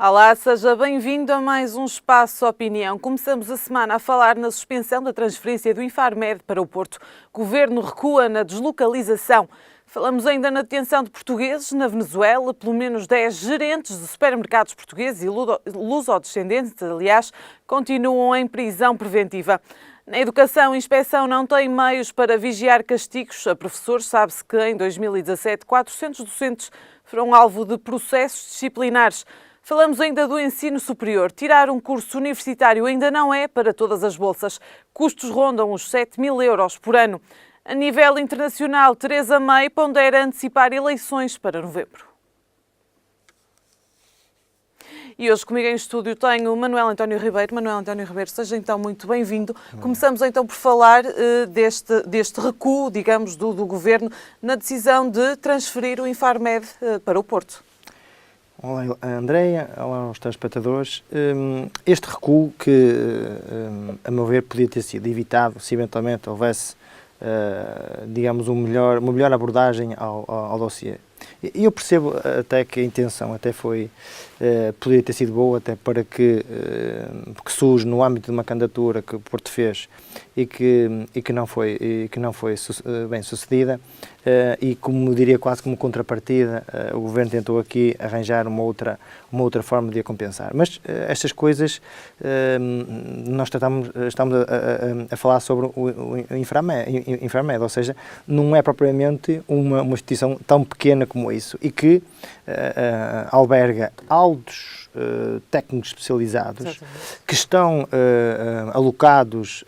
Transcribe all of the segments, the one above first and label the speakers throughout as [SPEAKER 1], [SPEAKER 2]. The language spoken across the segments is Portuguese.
[SPEAKER 1] Olá, seja bem-vindo a mais um Espaço Opinião. Começamos a semana a falar na suspensão da transferência do Infarmed para o Porto. O Governo recua na deslocalização. Falamos ainda na detenção de portugueses na Venezuela. Pelo menos 10 gerentes de supermercados portugueses e lusodescendentes, aliás, continuam em prisão preventiva. Na educação, a inspeção não tem meios para vigiar castigos a professores. Sabe-se que em 2017 400 docentes foram alvo de processos disciplinares. Falamos ainda do ensino superior. Tirar um curso universitário ainda não é para todas as bolsas. Custos rondam os 7.000 euros por ano. A nível internacional, Theresa May pondera antecipar eleições para novembro. E hoje comigo em estúdio tenho o Manuel António Ribeiro. Manuel António Ribeiro, seja então muito bem-vindo. Começamos então por falar deste recuo, digamos, do Governo na decisão de transferir o Infarmed para o Porto.
[SPEAKER 2] Olá, Andréia, olá aos telespectadores. Este recuo que, a meu ver, podia ter sido evitado se eventualmente houvesse, digamos, uma melhor abordagem ao dossiê. E eu percebo até que a intenção até poderia ter sido boa, até para que surge no âmbito de uma candidatura que o Porto fez e que não foi bem sucedida, e como diria quase como contrapartida, o Governo tentou aqui arranjar uma outra forma de a compensar. Mas estas coisas, nós estamos a falar sobre o Infarmed, ou seja, não é propriamente uma instituição tão pequena como isso, e que alberga altos técnicos especializados que estão alocados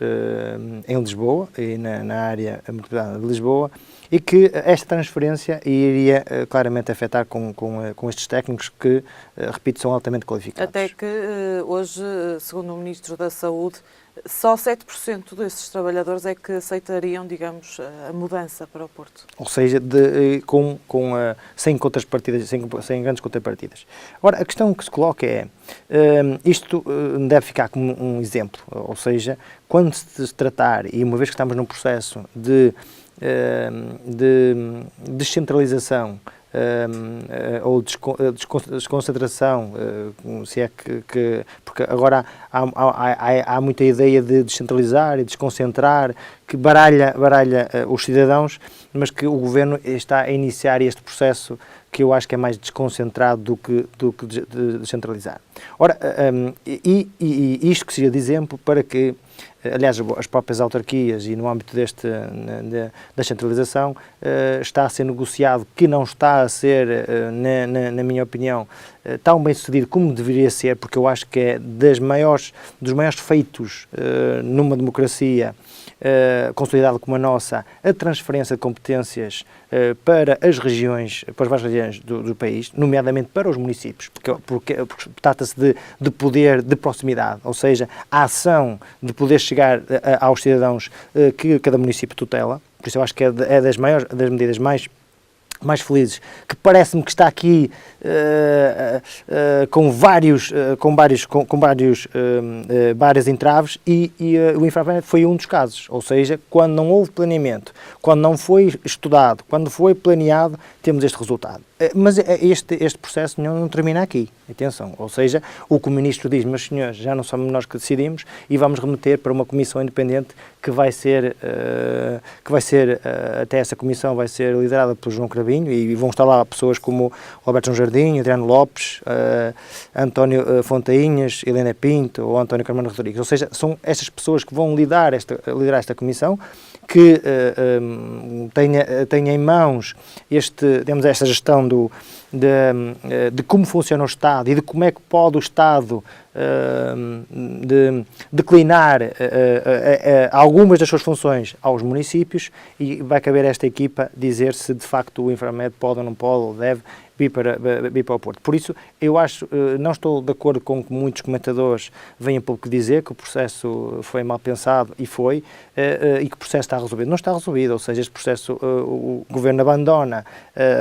[SPEAKER 2] em Lisboa e na área metropolitana de Lisboa, e que esta transferência iria claramente afetar com estes técnicos que, repito, são altamente qualificados.
[SPEAKER 1] Até que hoje, segundo o Ministro da Saúde, só 7% desses trabalhadores é que aceitariam, digamos, a mudança para o Porto.
[SPEAKER 2] Ou seja, sem contrapartidas, sem grandes contrapartidas. Agora, a questão que se coloca é, isto deve ficar como um exemplo, ou seja, quando se tratar, e uma vez que estamos num processo de descentralização ou desconcentração, se é que porque agora há muita ideia de descentralizar e desconcentrar, que baralha os cidadãos, mas que o Governo está a iniciar este processo que eu acho que é mais desconcentrado do que descentralizar. Ora, isto que seria de exemplo para que, aliás, as próprias autarquias e no âmbito da centralização está a ser negociado, que não está a ser, na minha opinião, tão bem sucedido como deveria ser, porque eu acho que é dos maiores feitos numa democracia consolidada como a nossa, a transferência de competências para as regiões, para as várias regiões do país, nomeadamente para os municípios, porque trata-se de poder de proximidade, ou seja, a ação de poder chegar aos cidadãos que cada município tutela. Por isso eu acho que é das medidas mais felizes, que parece-me que está aqui com vários entraves, e o Infarmed foi um dos casos. Ou seja, quando não houve planeamento, quando não foi estudado, quando foi planeado, temos este resultado. Mas este processo não termina aqui, atenção, ou seja, o que o Ministro diz, meus senhores, já não somos nós que decidimos, e vamos remeter para uma comissão independente que vai ser, até essa comissão vai ser liderada pelo João Cravinho, e vão estar lá pessoas como Roberto João Jardim, Adriano Lopes, António Fontainhas, Helena Pinto ou António Carmona Rodrigues. Ou seja, são estas pessoas que vão liderar esta comissão, que tenha em mãos esta gestão de como funciona o Estado e de como é que pode o Estado declinar algumas das suas funções aos municípios, e vai caber a esta equipa dizer se de facto o Infarmed pode ou não pode, ou deve vir para o Porto. Por isso, eu acho, não estou de acordo com o que muitos comentadores vêm a pouco dizer, que o processo foi mal pensado, e foi, e que o processo está resolvido. Não está resolvido, ou seja, este processo, o Governo abandona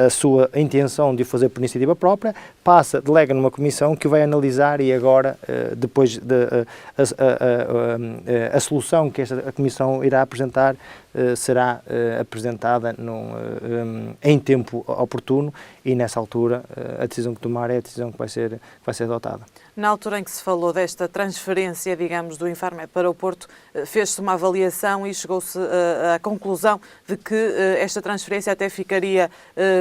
[SPEAKER 2] a sua intenção de o fazer por iniciativa própria, delega numa comissão que vai analisar, e agora, depois a solução que a comissão irá apresentar, será apresentada em tempo oportuno e nessa altura a decisão que tomar é a decisão que vai ser adotada.
[SPEAKER 1] Na altura em que se falou desta transferência, digamos, do Infarmed para o Porto, fez-se uma avaliação e chegou-se à conclusão de que esta transferência até ficaria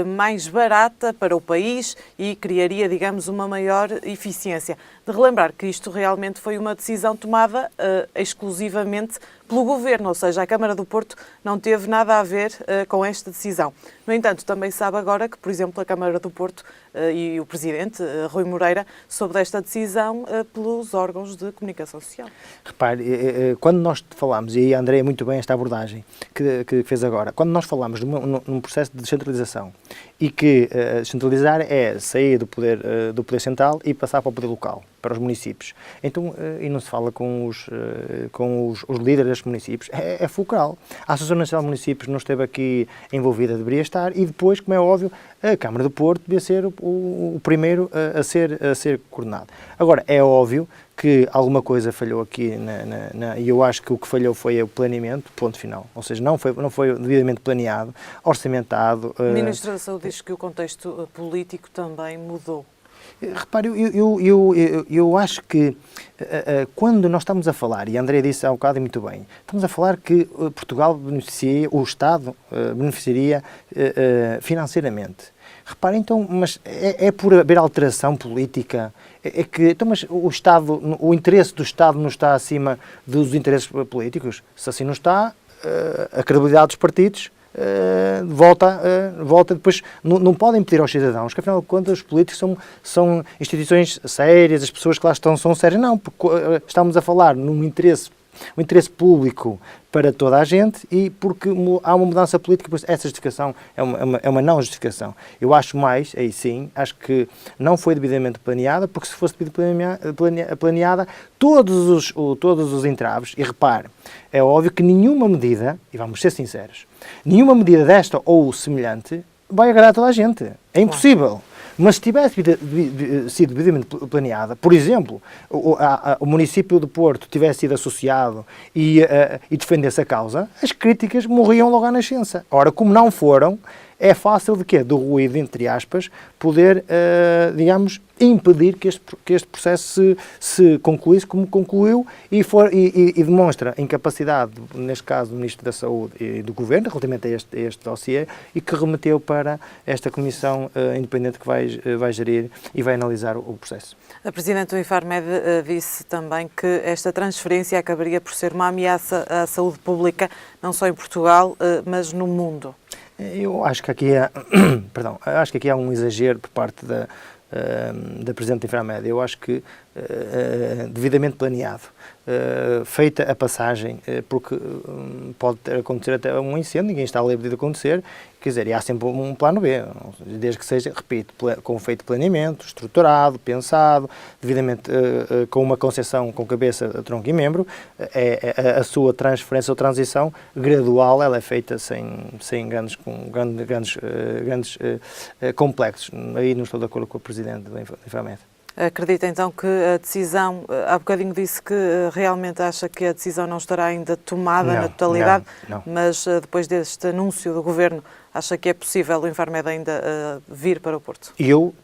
[SPEAKER 1] mais barata para o país e criaria, digamos, uma maior eficiência. De relembrar que isto realmente foi uma decisão tomada exclusivamente pelo Governo, ou seja, a Câmara do Porto não teve nada a ver com esta decisão. No entanto, também sabe agora que, por exemplo, a Câmara do Porto e o Presidente, Rui Moreira, soube desta decisão pelos órgãos de comunicação social.
[SPEAKER 2] Repare, quando nós falamos, e a Andréia muito bem esta abordagem que fez agora, quando nós falamos num processo de descentralização e que descentralizar é sair do poder central e passar para o poder local, para os municípios. Então, e não se fala com os líderes destes municípios, é fulcral. A Associação Nacional de Municípios não esteve aqui envolvida, deveria estar, e depois, como é óbvio, a Câmara do Porto devia ser o primeiro a ser coordenado. Agora, é óbvio que alguma coisa falhou aqui e eu acho que o que falhou foi o planeamento, ponto final. Ou seja, não foi devidamente planeado, orçamentado.
[SPEAKER 1] O Ministro da Saúde diz que o contexto político também mudou.
[SPEAKER 2] Repare, eu acho que quando nós estamos a falar, e a Andréia disse há um bocado e muito bem, estamos a falar que Portugal o Estado beneficiaria financeiramente. Repare, então, mas é por haver alteração política? Então, mas o interesse do Estado não está acima dos interesses políticos? Se assim não está, a credibilidade dos partidos volta depois, não podem pedir aos cidadãos, que afinal de contas os políticos são instituições sérias, as pessoas que lá estão são sérias, não, porque estamos a falar num interesse público para toda a gente e porque há uma mudança política, por isso essa justificação é uma não justificação. Eu acho mais, aí sim, acho que não foi devidamente planeada, porque se fosse devidamente planeada, todos os entraves, e repare, é óbvio que nenhuma medida, e vamos ser sinceros, nenhuma medida desta ou semelhante vai agradar a toda a gente. É impossível. Mas se tivesse sido devidamente planeada, por exemplo, o município de Porto tivesse sido associado e defendesse a causa, as críticas morriam logo à nascença. Ora, como não foram, é fácil de quê? Do ruído, entre aspas, poder, digamos, impedir que este processo se concluísse como concluiu e demonstra incapacidade, neste caso, do Ministro da Saúde e do Governo, relativamente a este dossiê, e que remeteu para esta comissão independente que vai gerir e vai analisar o processo.
[SPEAKER 1] A Presidente do Infarmed disse também que esta transferência acabaria por ser uma ameaça à saúde pública, não só em Portugal, mas no mundo.
[SPEAKER 2] Eu acho que aqui há um exagero por parte da Presidente do Infarmed. Eu acho que devidamente planeado, feita a passagem, porque pode acontecer até um incêndio, ninguém está livre de acontecer, quer dizer, e há sempre um plano B, desde que seja, repito, com feito planeamento, estruturado, pensado, devidamente com uma concepção com cabeça, tronco e membro, a sua transferência ou transição gradual, ela é feita sem grandes complexos. Aí não estou de acordo com o Presidente do Infarmed.
[SPEAKER 1] Acredita então que a decisão, há bocadinho disse que realmente acha que a decisão não estará ainda tomada na totalidade,
[SPEAKER 2] não.
[SPEAKER 1] Mas depois deste anúncio do Governo, acha que é possível o Infarmed ainda vir para o Porto?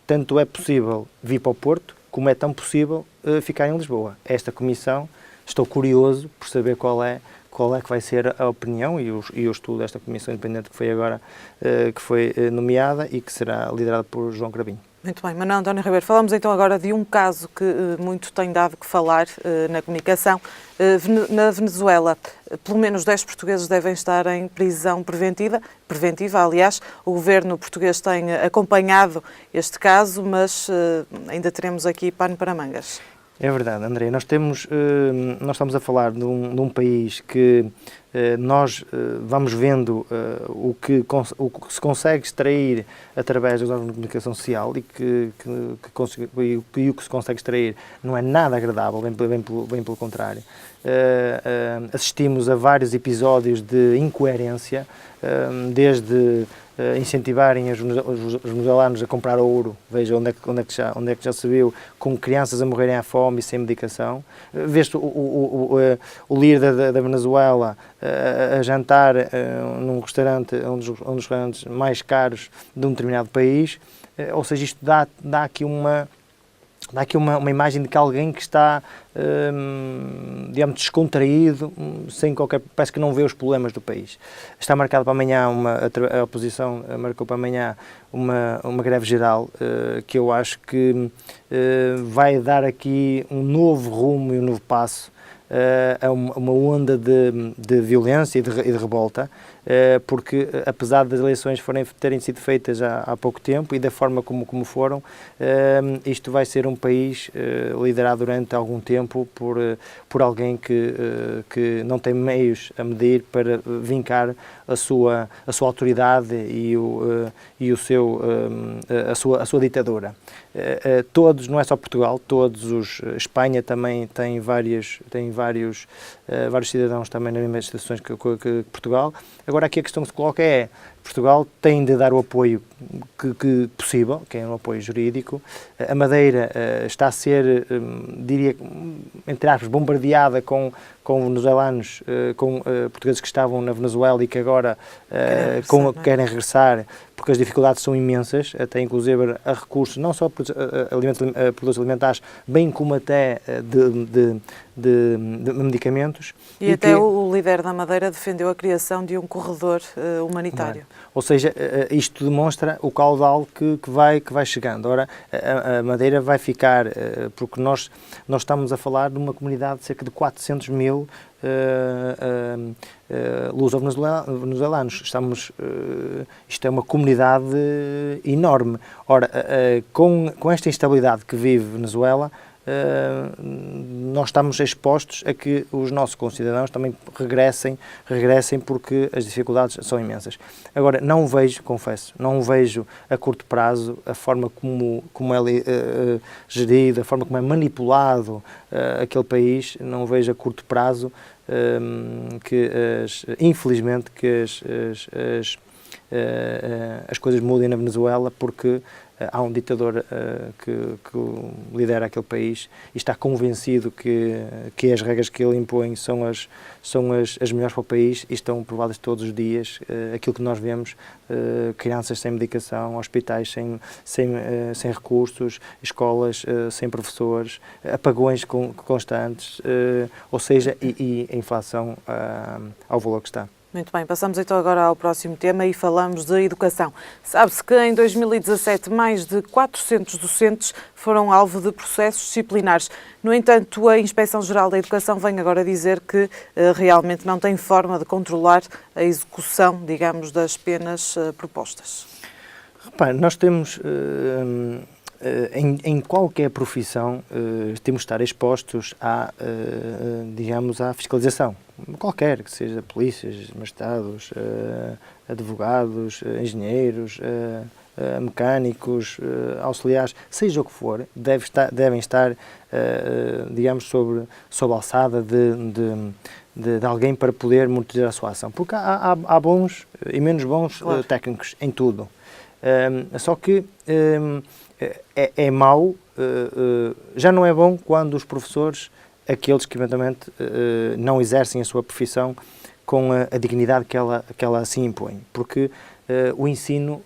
[SPEAKER 2] Tanto é possível vir para o Porto, como é tão possível ficar em Lisboa. Esta comissão, estou curioso por saber qual é que vai ser a opinião e o estudo desta comissão independente que foi agora que foi nomeada e que será liderada por João Cravinho.
[SPEAKER 1] Muito bem, Manuel António Ribeiro, falamos então agora de um caso que muito tem dado que falar na comunicação. Na Venezuela, pelo menos 10 portugueses devem estar em prisão preventiva, aliás. O governo português tem acompanhado este caso, mas ainda teremos aqui pano para mangas.
[SPEAKER 2] É verdade, André. Nós estamos a falar de um país que nós vamos vendo o que se consegue extrair através dos órgãos de comunicação social e o que se consegue extrair não é nada agradável, bem pelo contrário. Assistimos a vários episódios de incoerência, desde incentivarem os venezuelanos a comprar ouro, veja onde é que já se viu, com crianças a morrerem à fome e sem medicação. Veste o líder da Venezuela a jantar num restaurante, um dos restaurantes mais caros de um determinado país, ou seja, isto dá aqui uma imagem de que alguém que está, digamos, descontraído, sem qualquer, parece que não vê os problemas do país. Está marcado para amanhã, a oposição marcou para amanhã uma greve geral, que eu acho que vai dar aqui um novo rumo e um novo passo a uma onda de violência e de revolta, porque apesar das eleições terem sido feitas há pouco tempo e da forma como foram, isto vai ser um país liderado durante algum tempo por alguém que não tem meios a medir para vincar a sua autoridade e a sua ditadura. Todos, não é só Portugal, Espanha também tem vários cidadãos também nas mesmas situações que Portugal. Agora aqui a questão que se coloca é: Portugal tem de dar o apoio que possível, que é um apoio jurídico. A Madeira está a ser, diria, entre aspas, bombardeada com venezuelanos, com portugueses que estavam na Venezuela e que agora querem regressar, porque as dificuldades são imensas, até inclusive a recursos, não só a produtos alimentares, bem como até de medicamentos.
[SPEAKER 1] E até o líder da Madeira defendeu a criação de um corredor humanitário.
[SPEAKER 2] Ou seja, isto demonstra o caudal que vai chegando. Ora, a Madeira vai ficar, porque nós estamos a falar de uma comunidade de cerca de 400 mil luso-venezuelanos. Isto é uma comunidade enorme. Ora, com esta instabilidade que vive Venezuela, nós estamos expostos a que os nossos concidadãos também regressem porque as dificuldades são imensas. Agora, confesso, não vejo a curto prazo a forma como é gerido, a forma como é manipulado aquele país, não vejo a curto prazo infelizmente, que as coisas mudem na Venezuela, porque há um ditador que lidera aquele país e está convencido que as regras que ele impõe são as melhores para o país, e estão provadas todos os dias. Aquilo que nós vemos, crianças sem medicação, hospitais sem recursos, escolas sem professores, apagões constantes, ou seja, e a inflação ao valor que está.
[SPEAKER 1] Muito bem, passamos então agora ao próximo tema e falamos de educação. Sabe-se que em 2017 mais de 400 docentes foram alvo de processos disciplinares. No entanto, a Inspeção-Geral da Educação vem agora dizer que realmente não tem forma de controlar a execução, digamos, das penas propostas.
[SPEAKER 2] Repare, nós temos... Em qualquer profissão temos de estar expostos digamos, à fiscalização. Qualquer, que seja polícias, magistrados, advogados, engenheiros, mecânicos, auxiliares, seja o que for, devem estar digamos, sob a alçada de alguém para poder monitorar a sua ação. Porque há bons e menos bons técnicos em tudo. Só que é mau, já não é bom quando os professores, aqueles que eventualmente não exercem a sua profissão com a dignidade que ela assim impõe, porque o ensino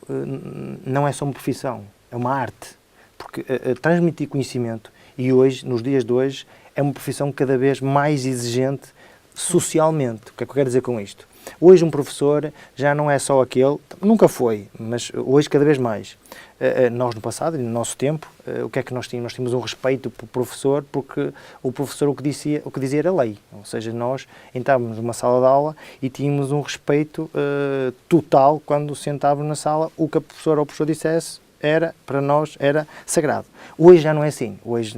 [SPEAKER 2] não é só uma profissão, é uma arte, porque transmitir conhecimento, e hoje, nos dias de hoje, é uma profissão cada vez mais exigente socialmente. O que é que eu quero dizer com isto? Hoje um professor já não é só aquele, nunca foi, mas hoje cada vez mais. Nós no passado, no nosso tempo, o que é que nós tínhamos? Nós tínhamos um respeito pelo professor, porque o professor o que dizia era lei. Ou seja, nós entrávamos numa sala de aula e tínhamos um respeito total quando sentávamos na sala. O que a professora ou o professor dissesse para nós era sagrado. Hoje já não é assim. Hoje,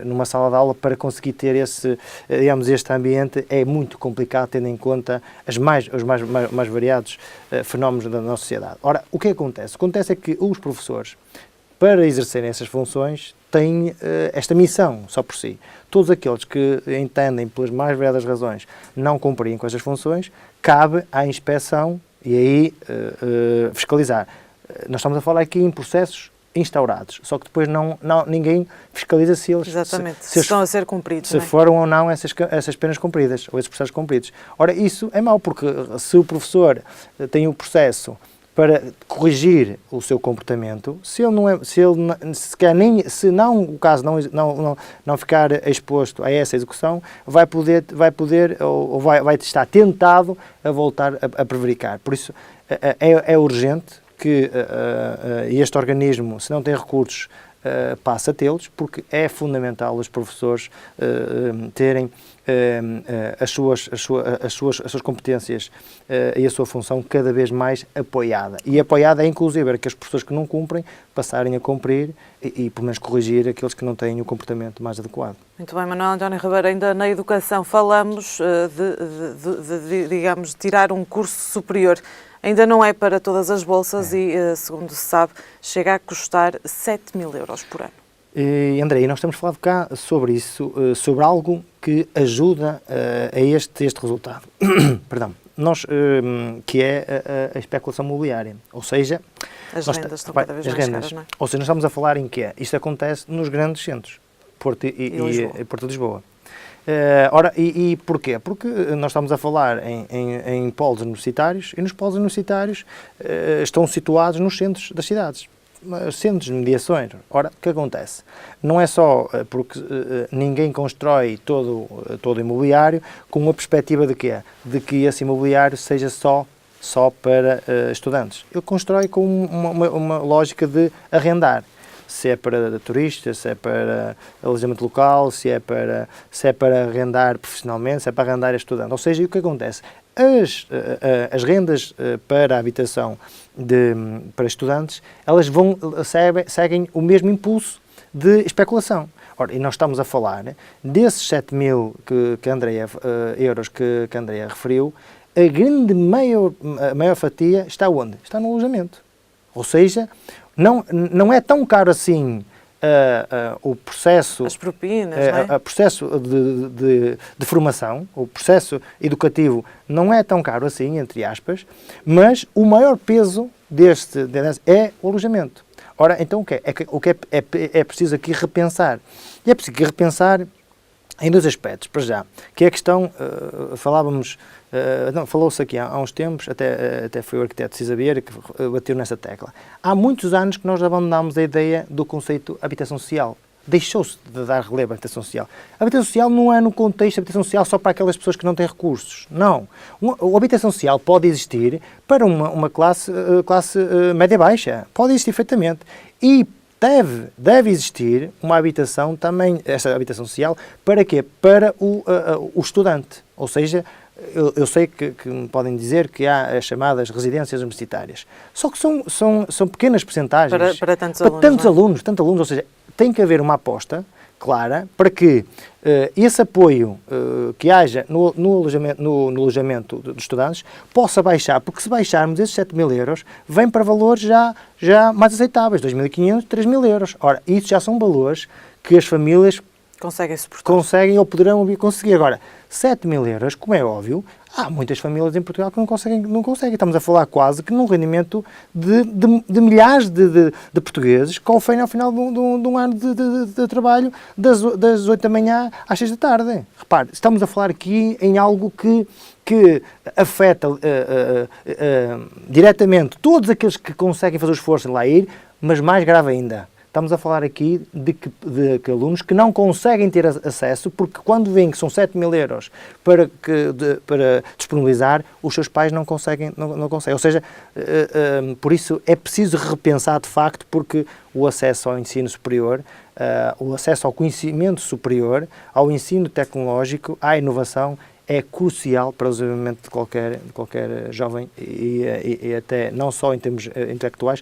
[SPEAKER 2] numa sala de aula, para conseguir ter este ambiente, é muito complicado, tendo em conta os mais variados fenómenos da nossa sociedade. Ora, o que acontece? O que acontece é que os professores, para exercerem essas funções, têm esta missão só por si. Todos aqueles que entendem, pelas mais variadas razões, não cumprem com essas funções, cabe à inspeção e aí fiscalizar. Nós estamos a falar aqui em processos instaurados, só que depois ninguém fiscaliza se eles
[SPEAKER 1] se estão a ser cumpridos.
[SPEAKER 2] Se foram ou não essas penas cumpridas, ou esses processos cumpridos. Ora, isso é mau, porque se o professor tem o processo para corrigir o seu comportamento, se o caso não ficar exposto a essa execução, vai estar tentado a voltar a prevaricar. Por isso, é urgente que este organismo, se não tem recursos, passe a tê-los, porque é fundamental os professores terem as suas competências e a sua função cada vez mais apoiada. E apoiada é, inclusive, que as pessoas que não cumprem passarem a cumprir e pelo menos corrigir aqueles que não têm o comportamento mais adequado.
[SPEAKER 1] Muito bem, Manuel António Ribeiro, ainda na educação falamos digamos, tirar um curso superior. Ainda não é para todas as bolsas e, segundo se sabe, chega a custar 7.000 euros por ano.
[SPEAKER 2] André, nós temos falado cá sobre isso, sobre algo que ajuda a este resultado. Perdão. Que é a especulação imobiliária. Ou seja,
[SPEAKER 1] as rendas estão cada vez mais caras, não é?
[SPEAKER 2] Ou seja, nós estamos a falar em que isto acontece nos grandes centros, Porto e Lisboa. E porquê? Porque nós estamos a falar em polos universitários e nos polos universitários estão situados nos centros das cidades. Centros de mediações. Ora, o que acontece? Não é só porque ninguém constrói todo o imobiliário com a perspectiva de quê? De que esse imobiliário seja só para estudantes. Ele constrói com uma lógica de arrendar. Se é para turistas, se é para alojamento local, se é para arrendar profissionalmente, se é para arrendar a estudante. Ou seja, o que acontece? As rendas para a habitação para estudantes, elas seguem o mesmo impulso de especulação. Ora, e nós estamos a falar desses 7.000 euros que a Andrea referiu, a maior fatia está onde? Está no alojamento. Ou seja, não é tão caro assim o processo...
[SPEAKER 1] As propinas, não é?
[SPEAKER 2] O processo de formação, o processo educativo não é tão caro assim, entre aspas, mas o maior peso deste é o alojamento. Ora, então o que é preciso aqui repensar? E é preciso aqui repensar em dois aspectos, para já, que é a questão, falou-se aqui há uns tempos, até foi o arquiteto Cisa Vieira que bateu nessa tecla. Há muitos anos que nós abandonámos a ideia do conceito habitação social. Deixou-se de dar relevo à habitação social. A habitação social não é no contexto de habitação social só para aquelas pessoas que não têm recursos. Não. A habitação social pode existir para uma classe média-baixa. Pode existir perfeitamente. E deve existir uma habitação também, essa habitação social, para quê? Para o estudante. Ou seja, eu sei que me podem dizer que há as chamadas residências universitárias. Só que são pequenas percentagens.
[SPEAKER 1] Para tantos alunos.
[SPEAKER 2] Tantos alunos, ou seja, tem que haver uma aposta clara para que esse apoio que haja no alojamento dos estudantes possa baixar, porque se baixarmos esses 7.000 euros, vem para valores já mais aceitáveis, 2.500, 3.000 euros. Ora, isso já são valores que as famílias conseguem ou poderão conseguir. Agora, 7.000 euros, como é óbvio, há muitas famílias em Portugal que não conseguem. Estamos a falar quase que num rendimento de milhares de portugueses que ao final de um ano de trabalho das 8 da manhã às 6 da tarde. Repare, estamos a falar aqui em algo que afeta diretamente todos aqueles que conseguem fazer o esforço de lá ir, mas mais grave ainda. Estamos a falar aqui de alunos que não conseguem ter acesso, porque quando veem que são 7.000 euros para disponibilizar, os seus pais não conseguem. Ou seja, por isso é preciso repensar de facto, porque o acesso ao ensino superior, o acesso ao conhecimento superior, ao ensino tecnológico, à inovação, é crucial para o desenvolvimento de qualquer jovem e até não só em termos intelectuais,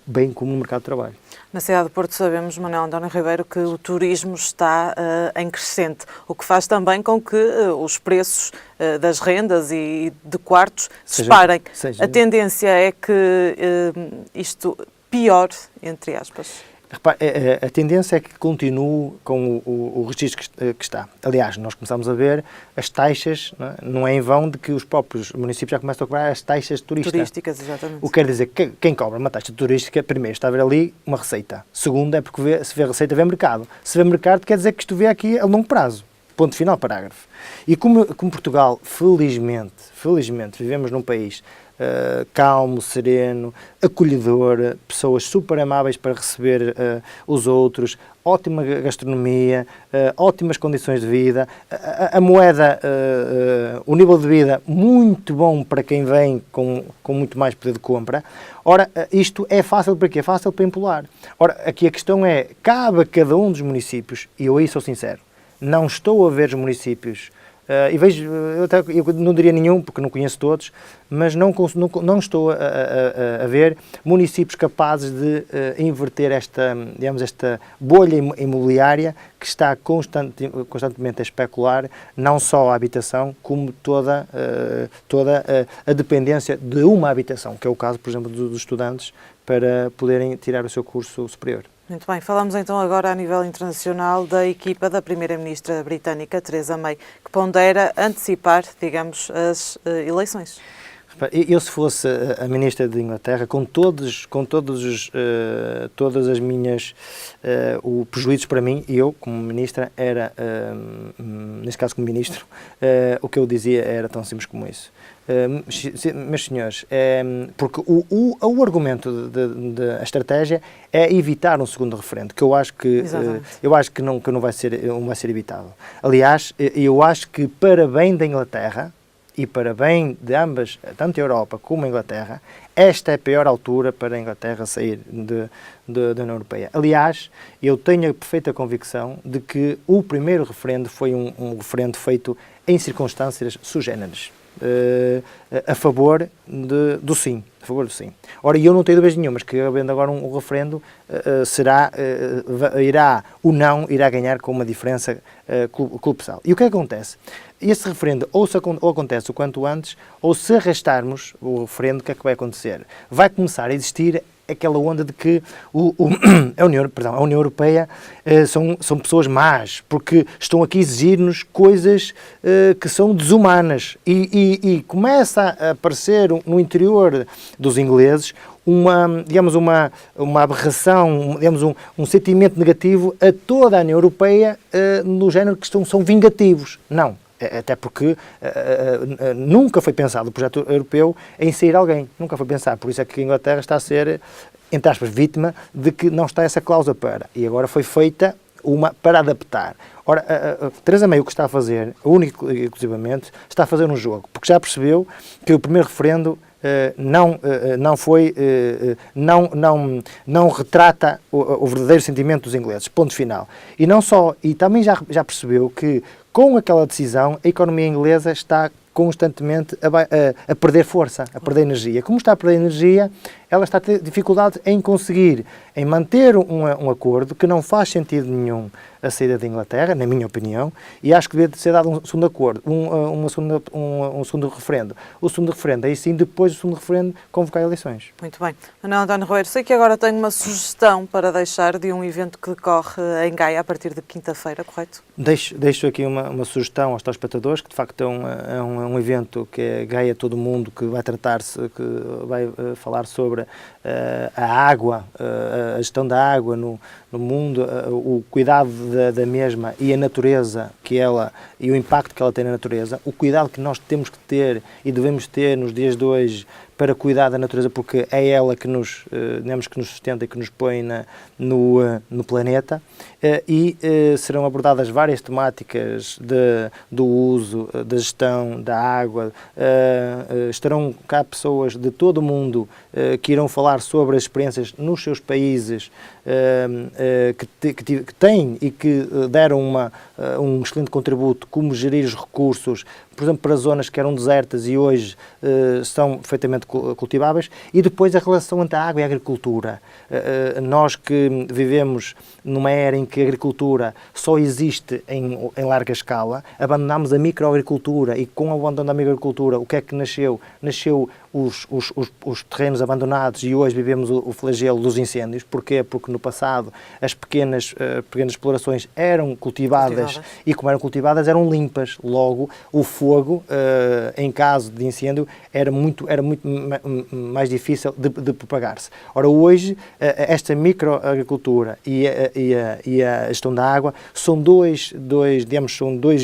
[SPEAKER 2] bem como no mercado de trabalho.
[SPEAKER 1] Na cidade de Porto sabemos, Manuel António Ribeiro, que o turismo está em crescente, o que faz também com que os preços das rendas e de quartos se disparem. A tendência é que isto piore, entre aspas.
[SPEAKER 2] Repare, a tendência é que continue com o registro que está. Aliás, nós começamos a ver as taxas, não é em vão de que os próprios municípios já começam a cobrar as taxas
[SPEAKER 1] turísticas, exatamente.
[SPEAKER 2] O que quer dizer que quem cobra uma taxa turística, primeiro, está a ver ali uma receita. Segundo, é porque se vê receita, vê mercado. Se vê mercado, quer dizer que isto vê aqui a longo prazo. Ponto final, parágrafo. E como Portugal, felizmente, vivemos num país calmo, sereno, acolhedor, pessoas super amáveis para receber os outros, ótima gastronomia, ótimas condições de vida, a moeda, o nível de vida muito bom para quem vem com muito mais poder de compra. Ora, isto é fácil para quê? É fácil para empolar. Ora, aqui a questão é, cabe a cada um dos municípios, e eu aí sou sincero, não estou a ver os municípios, e vejo, eu não diria nenhum, porque não conheço todos, mas não estou a ver municípios capazes de inverter esta bolha imobiliária que está constantemente a especular, não só a habitação, como toda a dependência de uma habitação, que é o caso, por exemplo, dos estudantes, para poderem tirar o seu curso superior.
[SPEAKER 1] Muito bem, falamos então agora a nível internacional da equipa da Primeira-Ministra britânica, Theresa May, que pondera antecipar, digamos, as eleições.
[SPEAKER 2] Eu, se fosse a Ministra de Inglaterra, com todos todas as minhas prejuízos para mim, eu, como Ministra, era, neste caso como Ministro, o que eu dizia era tão simples como isso. Meus senhores, porque o argumento da estratégia é evitar um segundo referendo, que eu acho que não vai ser evitado. Aliás, eu acho que para bem da Inglaterra e para bem de ambas, tanto a Europa como a Inglaterra, esta é a pior altura para a Inglaterra sair da União Europeia. Aliás, eu tenho a perfeita convicção de que o primeiro referendo foi um referendo feito em circunstâncias sui generis. A favor do sim. Ora, eu não tenho dúvidas nenhumas que, havendo agora um referendo, o não irá ganhar com uma diferença colossal. E o que acontece? Esse referendo ou acontece o quanto antes, ou se arrastarmos o referendo, o que é que vai acontecer? Vai começar a existir aquela onda de que a União Europeia são pessoas más, porque estão aqui a exigir-nos coisas que são desumanas. E começa a aparecer no interior dos ingleses uma aberração, um sentimento negativo a toda a União Europeia, no género que são vingativos. Não. Até porque nunca foi pensado o projeto europeu em sair alguém. Nunca foi pensado. Por isso é que a Inglaterra está a ser, entre aspas, vítima de que não está essa cláusula para. E agora foi feita uma para adaptar. Ora, a Theresa May o que está a fazer, único e exclusivamente, está a fazer um jogo. Porque já percebeu que o primeiro referendo não retrata o verdadeiro sentimento dos ingleses. Ponto final. E não só, e também já percebeu que com aquela decisão a economia inglesa está constantemente a perder força, a perder energia. Como está a perder energia, ela está a ter dificuldade em manter um acordo que não faz sentido nenhum a saída da Inglaterra, na minha opinião, e acho que deve ser dado um segundo acordo, um segundo referendo. O segundo referendo, aí sim, depois do segundo referendo, convocar eleições.
[SPEAKER 1] Muito bem. Manuel António Roeiro, sei que agora tenho uma sugestão para deixar de um evento que decorre em Gaia a partir de quinta-feira, correto?
[SPEAKER 2] Deixo aqui uma sugestão aos telespectadores, que de facto é um evento que é Gaia Todo Mundo, que vai falar sobre a água, a gestão da água no mundo, o cuidado da mesma e a natureza e o impacto que ela tem na natureza, o cuidado que nós temos que ter e devemos ter nos dias de hoje para cuidar da natureza, porque é ela que nos sustenta e que nos põe no planeta, e serão abordadas várias temáticas do uso, da gestão da água. Estarão cá pessoas de todo o mundo que irão falar sobre as experiências nos seus países que têm e que deram um excelente contributo, como gerir os recursos, por exemplo, para zonas que eram desertas e hoje são perfeitamente cultiváveis, e depois a relação entre a água e a agricultura. Nós que vivemos numa era em que a agricultura só existe em larga escala, abandonámos a microagricultura, e com o abandono da microagricultura, o que é que nasceu? Nasceu os terrenos abandonados e hoje vivemos o flagelo dos incêndios. Porquê? Porque no passado as pequenas explorações eram cultivadas e como eram cultivadas eram limpas. Logo, o fogo, em caso de incêndio, era muito mais difícil de propagar-se. Ora, hoje, esta microagricultura e a gestão da água são dois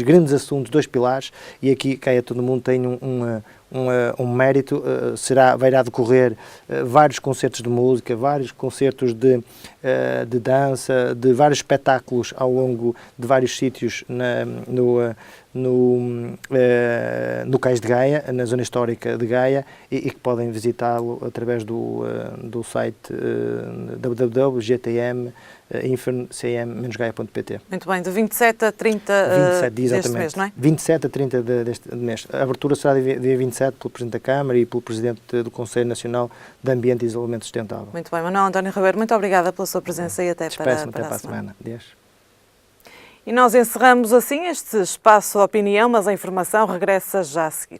[SPEAKER 2] grandes assuntos, dois pilares, e aqui todo mundo tem um mérito. Vai decorrer vários concertos de música, vários concertos de dança, de vários espetáculos ao longo de vários sítios no Cais de Gaia, na zona histórica de Gaia, e que podem visitá-lo através do site www.gtm-gaia.pt.
[SPEAKER 1] Muito bem, de 27 a 30 deste mês, não é?
[SPEAKER 2] 27 a 30 deste mês. A abertura será dia 27 pelo Presidente da Câmara e pelo Presidente do Conselho Nacional de Ambiente e Desenvolvimento Sustentável.
[SPEAKER 1] Muito bem, Manuel António Ribeiro, muito obrigada pela sua presença e até para a semana.
[SPEAKER 2] Deus.
[SPEAKER 1] E nós encerramos assim este espaço opinião, mas a informação regressa já a seguir.